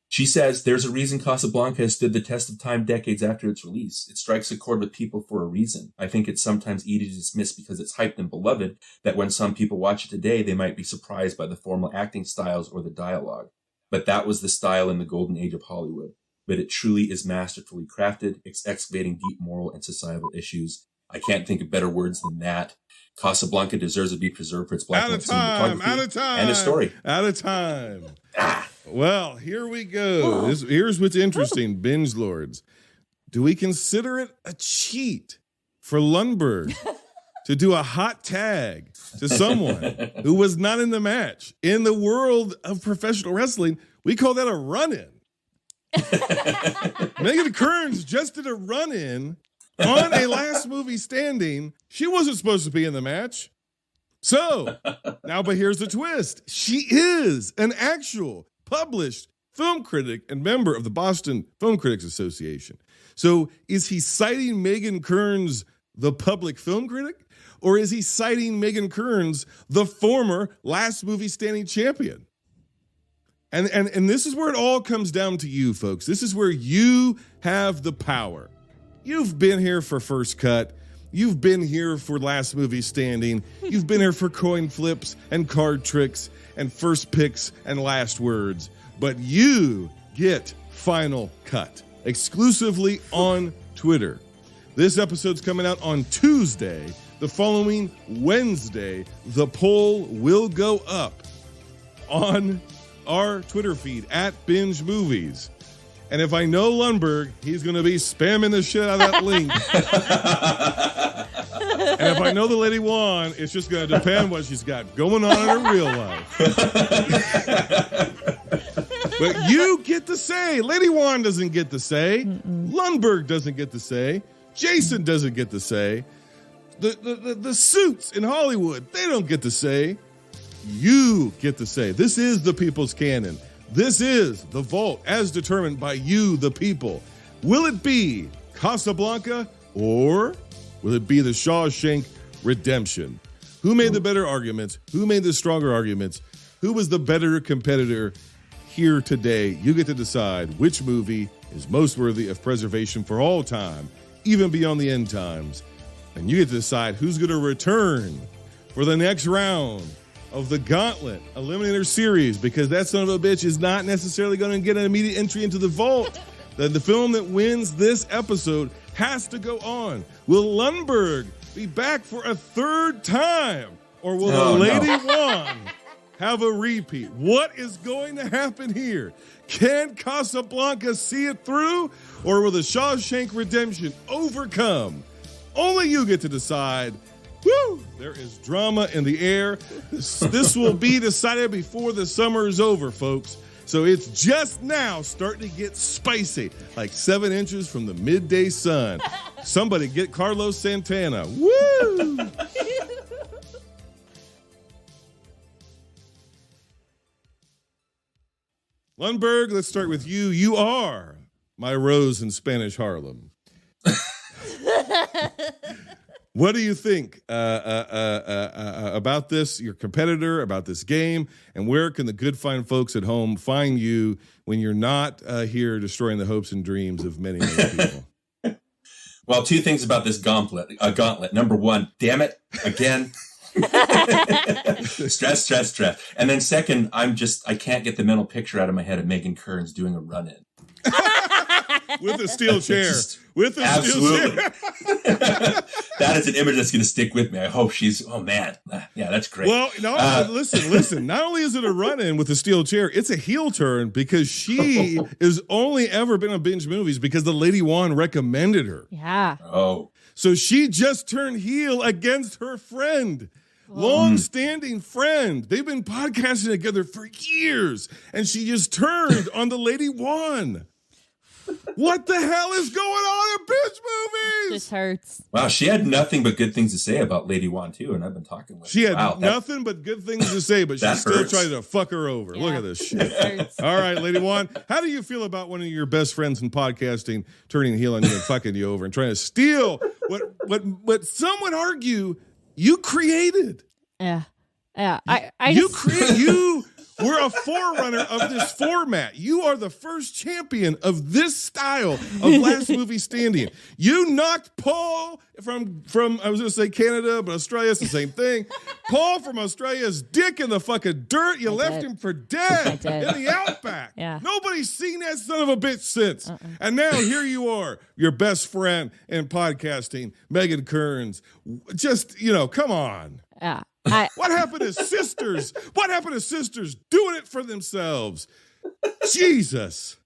She says, "There's a reason Casablanca has stood the test of time decades after its release. It strikes a chord with people for a reason. I think it's sometimes easy to dismiss because it's hyped and beloved that when some people watch it today, they might be surprised by the formal acting styles or the dialogue. But that was the style in the golden age of Hollywood. But it truly is masterfully crafted. It's excavating deep moral and societal issues. I can't think of better words than that. Casablanca deserves to be preserved for its black and white cinematography and its story." Out of time. Well, here we go. Here's what's interesting, binge lords. Do we consider it a cheat for Lundberg to do a hot tag to someone who was not in the match? In the world of professional wrestling, We call that a run-in. Megan Kearns just did a run-in on a last movie standing. She wasn't supposed to be in the match. So, now, but here's the twist. She is an actual published film critic and member of the Boston Film Critics Association. So, is he citing Megan Kearns, the public film critic? Or is he citing Megan Kearns, the former last movie standing champion? And this is where it all comes down to you, folks. This is where you have the power. You've been here for First Cut. You've been here for last movie standing. You've been here for coin flips and card tricks and first picks and last words. But you get Final Cut exclusively on Twitter. This episode's coming out on Tuesday. The following Wednesday, the poll will go up on our Twitter feed at Binge Movies. And if I know Lundberg, he's going to be spamming the shit out of that link. And if I know the Lady-Wan, it's just going to depend what she's got going on in her real life. But you get to say. Lady-Wan doesn't get to say. Lundberg doesn't get to say. Jason doesn't get to say. The suits in Hollywood, they don't get to say. You get to say. This is the people's canon. This is the vault as determined by you, the people. Will it be Casablanca or will it be the Shawshank Redemption? Who made the better arguments? Who made the stronger arguments? Who was the better competitor here today? You get to decide which movie is most worthy of preservation for all time, even beyond the end times. And you get to decide who's going to return for the next round of the Gauntlet Eliminator Series, because that son of a bitch is not necessarily going to get an immediate entry into the vault. The film that wins this episode has to go on. Will Lundberg be back for a third time? Or will the Lady-Wan have a repeat? What is going to happen here? Can Casablanca see it through? Or will the Shawshank Redemption overcome? Only you get to decide. Woo! There is drama in the air. This will be decided before the summer is over, folks. So it's just now starting to get spicy, like 7 inches from the midday sun. Somebody get Carlos Santana. Woo! Lundberg, let's start with you. You are my rose in Spanish Harlem. What do you think about this, your competitor, about this game, and where can the good, fine folks at home find you when you're not here destroying the hopes and dreams of many, many people? Well, 2 things about this gauntlet. Number 1, damn it, again. stress. And then second, I can't get the mental picture out of my head of Megan Kearns doing a run-in. With a steel chair. Absolutely. That is an image that's going to stick with me. I hope oh man. Yeah, that's great. Well, no, listen. Not only is it a run-in with a steel chair, it's a heel turn because she has only ever been on Binge Movies because the Lady-Wan recommended her. Yeah. Oh. So she just turned heel against her friend. Long-standing friend. They've been podcasting together for years, and she just turned on the Lady-Wan. What the hell is going on in Binge Movies? This hurts. Wow, she had nothing but good things to say about Lady-Wan, too, and I've been talking with her. She had nothing but good things to say, but she still tried to fuck her over. Yeah. Look at this shit. All right, Lady-Wan, how do you feel about one of your best friends in podcasting turning heel on you and fucking you over and trying to steal what some would argue you created? Yeah. You were a forerunner of this format. You are the first champion of this style of last movie standing. You knocked Paul from I was going to say Canada, but Australia is the same thing. Paul from Australia's dick in the fucking dirt. You left him for dead in the outback. Yeah. Nobody's seen that son of a bitch since. And now here you are, your best friend in podcasting, Megan Kearns. Just, come on. Yeah. What happened to sisters? What happened to sisters doing it for themselves? Jesus.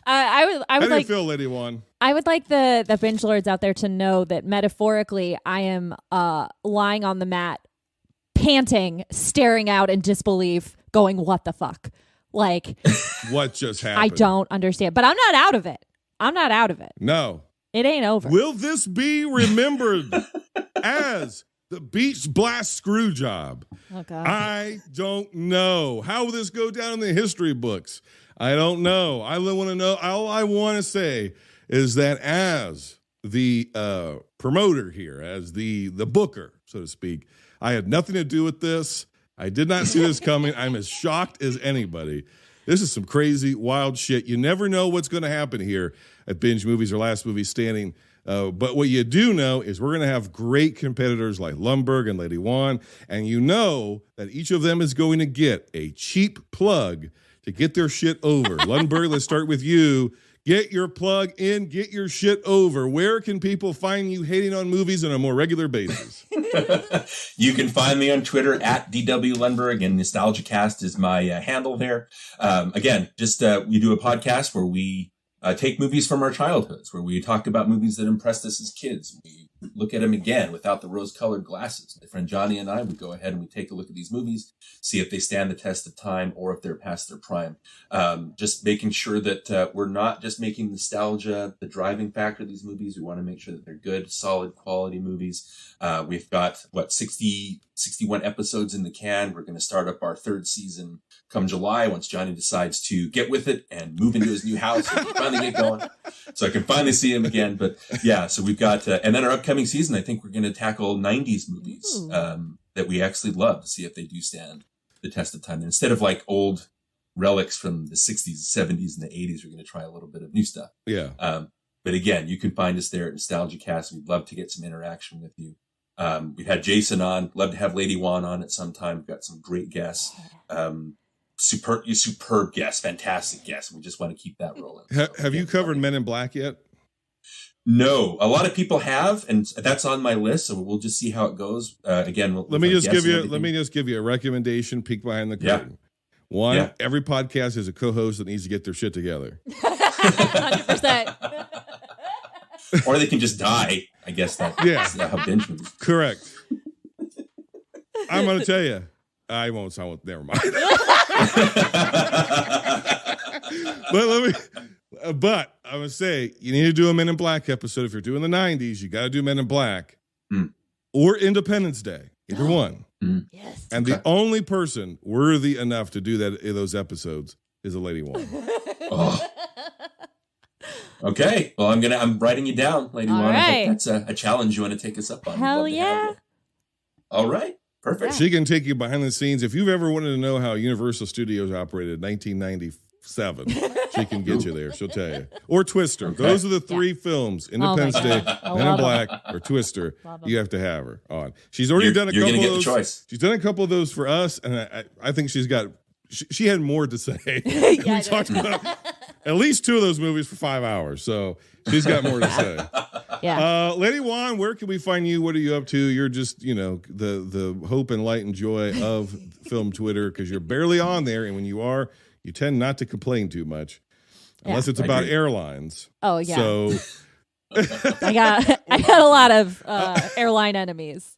I would How do like you feel, Lady-Wan? I would like the binge lords out there to know that metaphorically I am lying on the mat, panting, staring out in disbelief going, what the fuck? Like, What just happened? I don't understand. But I'm not out of it. No. It ain't over. Will this be remembered as the beach blast screw job? Oh, God. I don't know. How will this go down in the history books? I don't know. I want to know. All I want to say is that as the promoter here, as the booker, so to speak, I had nothing to do with this. I did not see this coming. I'm as shocked as anybody. This is some crazy, wild shit. You never know what's going to happen here at Binge Movies or Last Movie Standing. But what you do know is we're going to have great competitors like Lundberg and Lady-Wan, and you know that each of them is going to get a cheap plug to get their shit over. Lundberg, let's start with you. Get your plug in, get your shit over. Where can people find you hating on movies on a more regular basis? You can find me on Twitter at DW Lundberg, and NostalgiaCast is my handle there. Again, just we do a podcast where we take movies from our childhoods, where we talk about movies that impressed us as kids. We look at them again without the rose-colored glasses. My friend Johnny and I would go ahead and we take a look at these movies, see if they stand the test of time or if they're past their prime. Just making sure that we're not just making nostalgia the driving factor of these movies. We want to make sure that they're good, solid, quality movies. We've got, 61 episodes in the can. We're going to start up our third season come July once Johnny decides to get with it and move into his new house and finally get going. So I can finally see him again. But yeah, so we've got, and then our upcoming season, I think we're going to tackle 90s movies that we actually love to see if they do stand the test of time. And instead of like old relics from the 60s, 70s, and the 80s, we're going to try a little bit of new stuff. Yeah. But again, you can find us there at NostalgiaCast. We'd love to get some interaction with you. We've had Jason on. Love to have Lady-Wan on at some time. We've got some great guests. Superb guests, fantastic guests. We just want to keep that rolling. Have you covered Men in Black yet? No, a lot of people have, and that's on my list. So we'll just see how it goes. Again, let me just give you a recommendation. Peek behind the curtain. One, every podcast has a co-host that needs to get their shit together. 100%. Or they can just die. I guess that's how Binge Movies. Correct. I'm going to tell you. I won't sound with. Never mind. But I would say you need to do a Men in Black episode. If you're doing the 90s, you got to do Men in Black or Independence Day. Either one. Yes. And the only person worthy enough to do that in those episodes is a Lady-Wan. Okay. Well, I'm writing you down, Lady-Wan. Right. I hope that's a challenge you want to take us up on. Hell yeah. All right. Perfect. She can take you behind the scenes. If you've ever wanted to know how Universal Studios operated in 1997, she can get you there. She'll tell you. Or Twister. Okay. Those are the three films, Independence Day, Men in Black, or Twister. You have to have her on. She's already done a couple of those. You're going to get the choice. She's done a couple of those for us, and I think she's got... She had more to say. We talked about at least two of those movies for 5 hours, so she's got more to say. Yeah. Lady-Wan, where can we find you? What are you up to? You're just, the hope and light and joy of film Twitter because you're barely on there, and when you are, you tend not to complain too much, unless it's about airlines. Oh yeah. So I got a lot of airline enemies.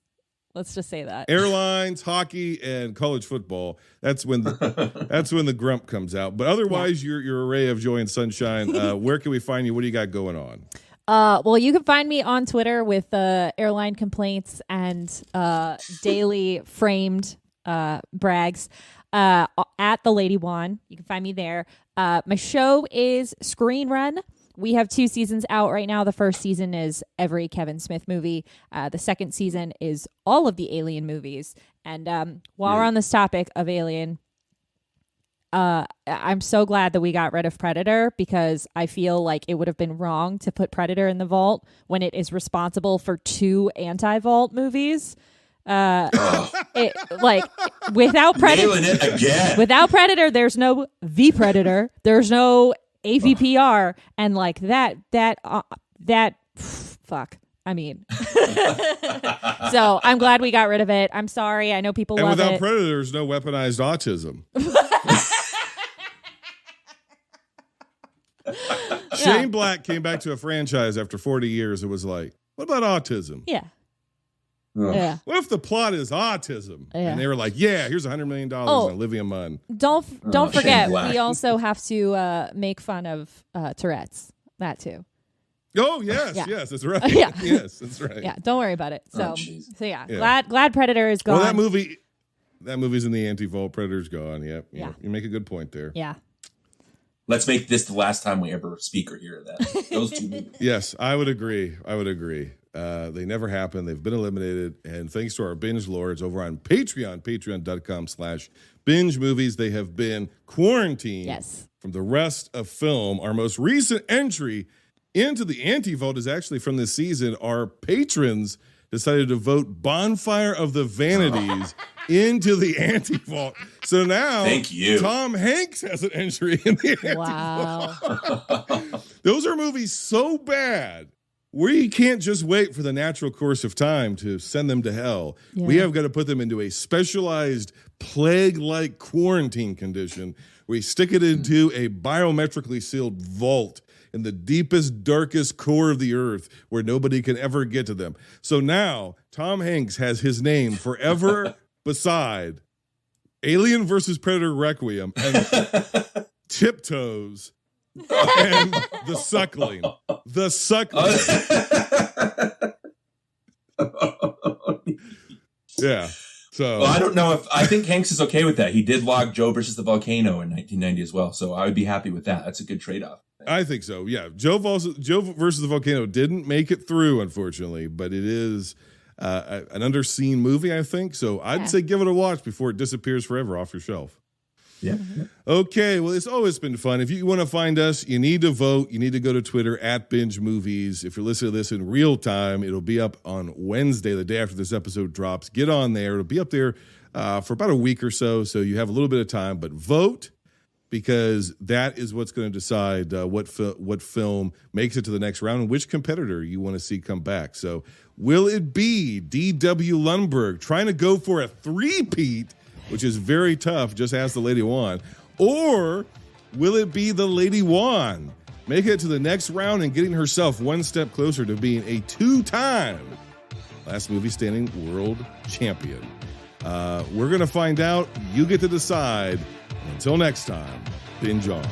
Let's just say that. Airlines, hockey, and college football. That's when the grump comes out. But otherwise, your array of joy and sunshine. Where can we find you? What do you got going on? Well, you can find me on Twitter with airline complaints and daily framed brags at the Lady-Wan. You can find me there. My show is Screen Run. We have 2 seasons out right now. The first season is every Kevin Smith movie. The second season is all of the Alien movies. And while we're on this topic of Alien, I'm so glad that we got rid of Predator because I feel like it would have been wrong to put Predator in the vault when it is responsible for 2 anti-vault movies. Without Predator, without Predator, there's no The Predator. There's no AVPR, and like that fuck. I mean, so I'm glad we got rid of it. I'm sorry. I know people love it. And without Predator, there's no weaponized autism. Shane Black came back to a franchise after 40 years. It was like, what about autism? Yeah. Yeah. What if the plot is autism? Yeah. And they were like, yeah, here's $100 million on Olivia Munn. Don't Shane forget, Black. we also have to make fun of Tourette's. That too. Oh, yes, Yeah. yes, that's right. Yeah. Yes, that's right. Yeah, don't worry about it. So, jeez. yeah. Glad Predator is gone. Well, that movie's in the anti-vault. Predator's gone. Yep. Yeah. You make a good point there. Yeah. Let's make this the last time we ever speak or hear that. Those two movies. Yes, I would agree. They never happened. They've been eliminated. And thanks to our binge lords over on Patreon, patreon.com/binge movies, they have been quarantined from the rest of film. Our most recent entry into the anti-vote is actually from this season. Our patrons decided to vote Bonfire of the Vanities into the anti-vault. So now thank you. Tom Hanks has an entry in the anti-vault. Wow. Those are movies so bad we can't just wait for the natural course of time to send them to hell. Yeah. We have got to put them into a specialized plague-like quarantine condition. We stick it into a biometrically sealed vault in the deepest, darkest core of the earth where nobody can ever get to them. So now Tom Hanks has his name forever beside Alien versus Predator Requiem and Tiptoes and The Suckling. The Suckling. Yeah. So well, I don't know I think Hanks is okay with that. He did log Joe versus the Volcano in 1990 as well. So I would be happy with that. That's a good trade-off. I think so. Yeah. Joe versus the Volcano didn't make it through, unfortunately, but it is an underseen movie, I think. So I'd say give it a watch before it disappears forever off your shelf. Yeah. Okay. Well, it's always been fun. If you want to find us, you need to vote. You need to go to Twitter @Binge Movies. If you're listening to this in real time, it'll be up on Wednesday, the day after this episode drops. Get on there. It'll be up there for about a week or so. So you have a little bit of time, but vote, because that is what's going to decide what film makes it to the next round and which competitor you want to see come back. So will it be D.W. Lundberg trying to go for a three-peat, which is very tough, just ask the Lady-Wan, or will it be the Lady-Wan making it to the next round and getting herself one step closer to being a two-time Last Movie Standing world champion? We're going to find out. You get to decide. Until next time, binge on.